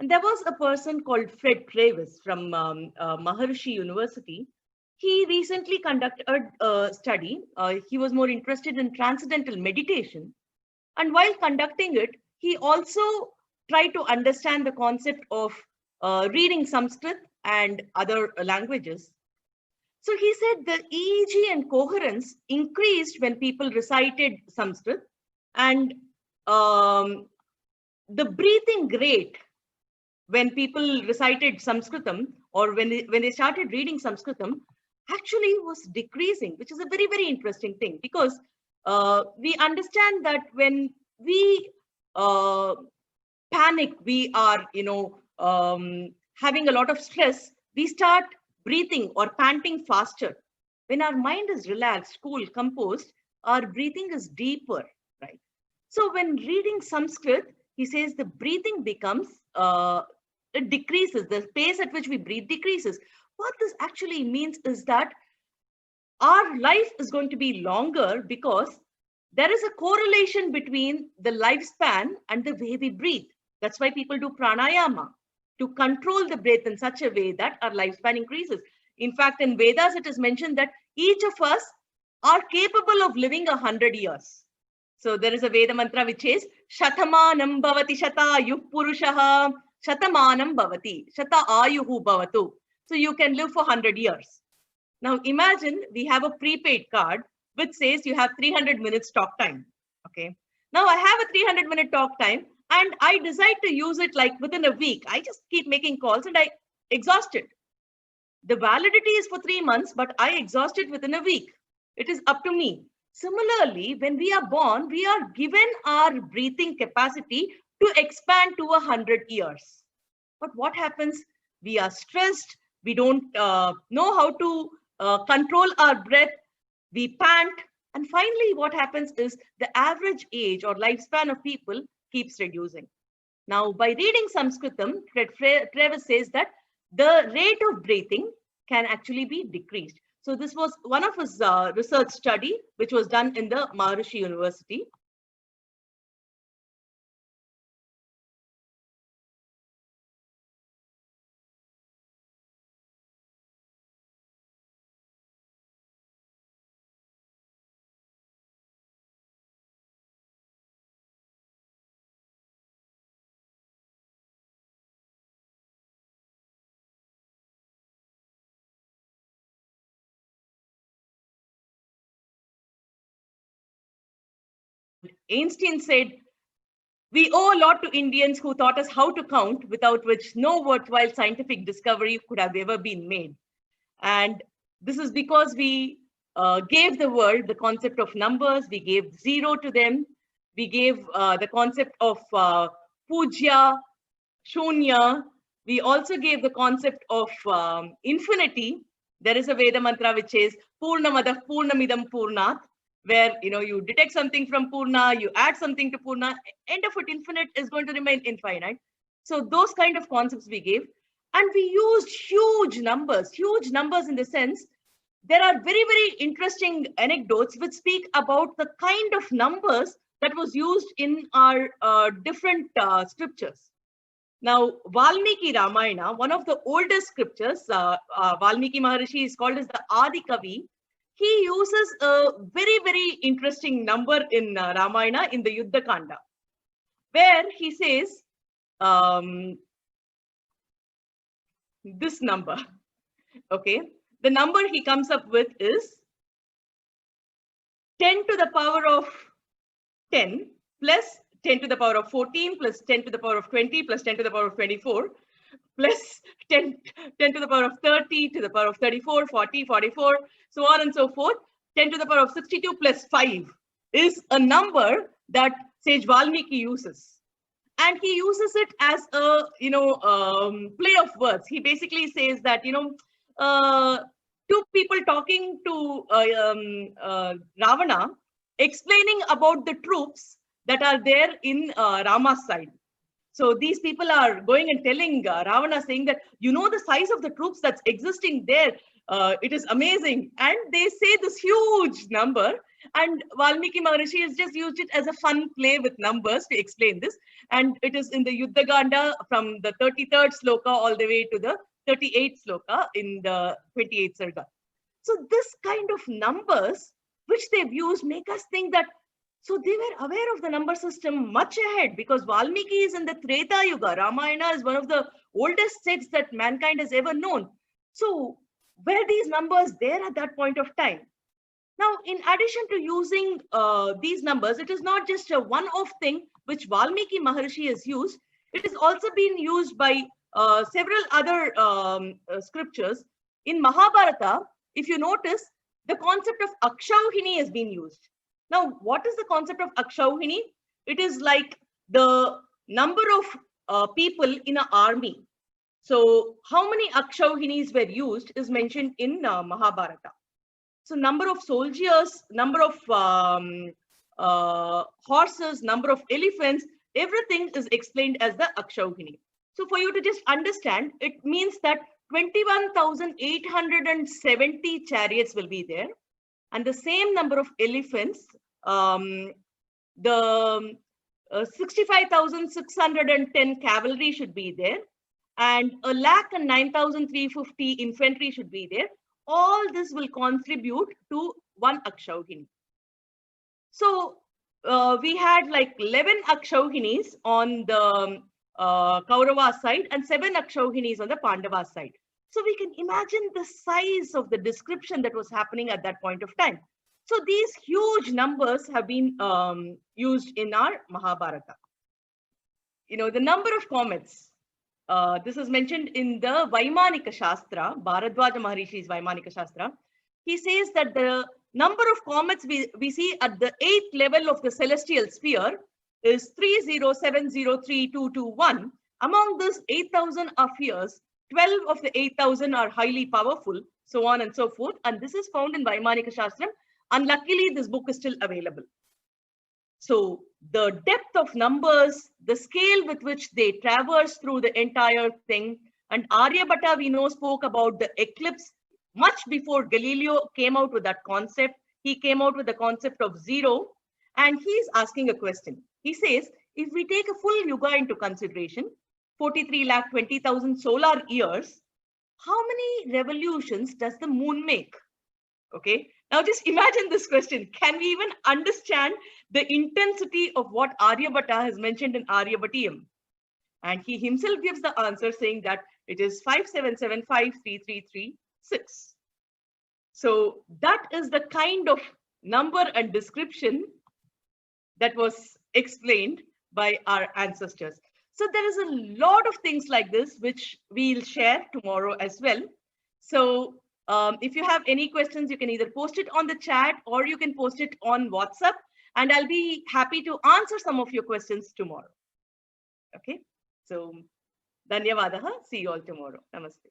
And there was a person called Fred Travis from Maharishi University. He recently conducted a study. He was more interested in transcendental meditation. And while conducting it, he also tried to understand the concept of reading Sanskrit and other languages. So he said the EEG and coherence increased when people recited Sanskrit, and the breathing rate when people recited Sanskritam, or when they started reading Sanskritam, actually was decreasing, which is a very, very interesting thing, because we understand that when we panic, we are, having a lot of stress, we start breathing or panting faster. When our mind is relaxed, cool, composed, our breathing is deeper, right? So when reading Sanskrit, he says the breathing becomes, it decreases, the pace at which we breathe decreases. What this actually means is that our life is going to be longer, because there is a correlation between the lifespan and the way we breathe. That's why people do pranayama, to control the breath in such a way that our lifespan increases. In fact, in Vedas, it is mentioned that each of us are capable of living 100 years. So there is a Veda mantra which is Shatamanam bhavati shatayuh purushaha shatamanam bhavati shata ayuhu bhavatu. So you can live for 100 years. Now imagine we have a prepaid card which says you have 300 minutes talk time. Okay. Now I have a 300-minute talk time, and I decide to use it like within a week. I just keep making calls and I exhaust it. The validity is for 3 months, but I exhaust it within a week. It is up to me. Similarly, when we are born, we are given our breathing capacity to expand to 100 years. But what happens? We are stressed. We don't know how to control our breath. We pant. And finally, what happens is the average age or lifespan of people keeps reducing. Now, by reading Sanskritam, Travis says that the rate of breathing can actually be decreased. So this was one of his research study, which was done in the Maharishi University. Einstein said, "We owe a lot to Indians who taught us how to count, without which no worthwhile scientific discovery could have ever been made." And this is because we gave the world the concept of numbers. We gave zero to them. We gave the concept of puja, shunya. We also gave the concept of infinity. There is a Veda mantra which is Purnamadah Purnamidam Purnat, where you detect something from Purna, you add something to Purna, end of it infinite is going to remain infinite. So those kind of concepts we gave. And we used huge numbers in the sense, there are very, very interesting anecdotes which speak about the kind of numbers that was used in our different scriptures. Now, Valmiki Ramayana, one of the oldest scriptures, Valmiki Maharishi is called as the Adi Kavi. He uses a very, very interesting number in Ramayana in the Yuddha Kanda, where he says this number. Okay, the number he comes up with is 10 to the power of 10 plus 10 to the power of 14 plus 10 to the power of 20 plus 10 to the power of 24 plus 10 to the power of 30 to the power of 34, 40, 44, so on and so forth. 10 to the power of 62 plus 5 is a number that Sage Valmiki uses. And he uses it as a, play of words. He basically says that, two people talking to Ravana, explaining about the troops that are there in Rama's side. So these people are going and telling Ravana, saying that, you know, the size of the troops that's existing there, it is amazing. And they say this huge number. And Valmiki Maharishi has just used it as a fun play with numbers to explain this. And it is in the Yuddha Ganda from the 33rd sloka all the way to the 38th sloka in the 28th sarga. So this kind of numbers which they've used make us think that, so they were aware of the number system much ahead, because Valmiki is in the Treta Yuga. Ramayana is one of the oldest texts that mankind has ever known. So were these numbers there at that point of time? Now, in addition to using these numbers, it is not just a one-off thing which Valmiki Maharishi has used. It has also been used by several other scriptures. In Mahabharata, if you notice, the concept of Akshauhini has been used. Now, what is the concept of Akshauhini? It is like the number of people in an army. So how many Akshauhinis were used is mentioned in Mahabharata. So number of soldiers, number of horses, number of elephants, everything is explained as the Akshauhini. So for you to just understand, it means that 21,870 chariots will be there, and the same number of elephants, the 65,610 cavalry should be there, and 109,350 infantry should be there. All this will contribute to one Akshauhini. So we had like 11 Akshauhinis on the Kaurava side and 7 Akshauhinis on the Pandava side. So we can imagine the size of the description that was happening at that point of time. So these huge numbers have been used in our Mahabharata. You know, the number of comets. This is mentioned in the Vaimanika Shastra, Bharadwaja Maharishi's Vaimanika Shastra. He says that the number of comets we see at the 8th level of the celestial sphere is 30703221. Among this 8,000 affairs, 12 of the 8,000 are highly powerful, so on and so forth. And this is found in Vaimanika Shastra. And luckily, this book is still available. So the depth of numbers, the scale with which they traverse through the entire thing. And Aryabhatta, we know, spoke about the eclipse much before Galileo came out with that concept. He came out with the concept of zero. And he's asking a question. He says, if we take a full yuga into consideration, 43,20,000 solar years, how many revolutions does the moon make? Okay, now just imagine this question. Can we even understand the intensity of what Aryabhatta has mentioned in Aryabhatiyam? And he himself gives the answer saying that it is 577533336. So that is the kind of number and description that was explained by our ancestors. So there is a lot of things like this, which we'll share tomorrow as well. So if you have any questions, you can either post it on the chat or you can post it on WhatsApp, and I'll be happy to answer some of your questions tomorrow. Okay, so Dhanyavadaha. See you all tomorrow. Namaste.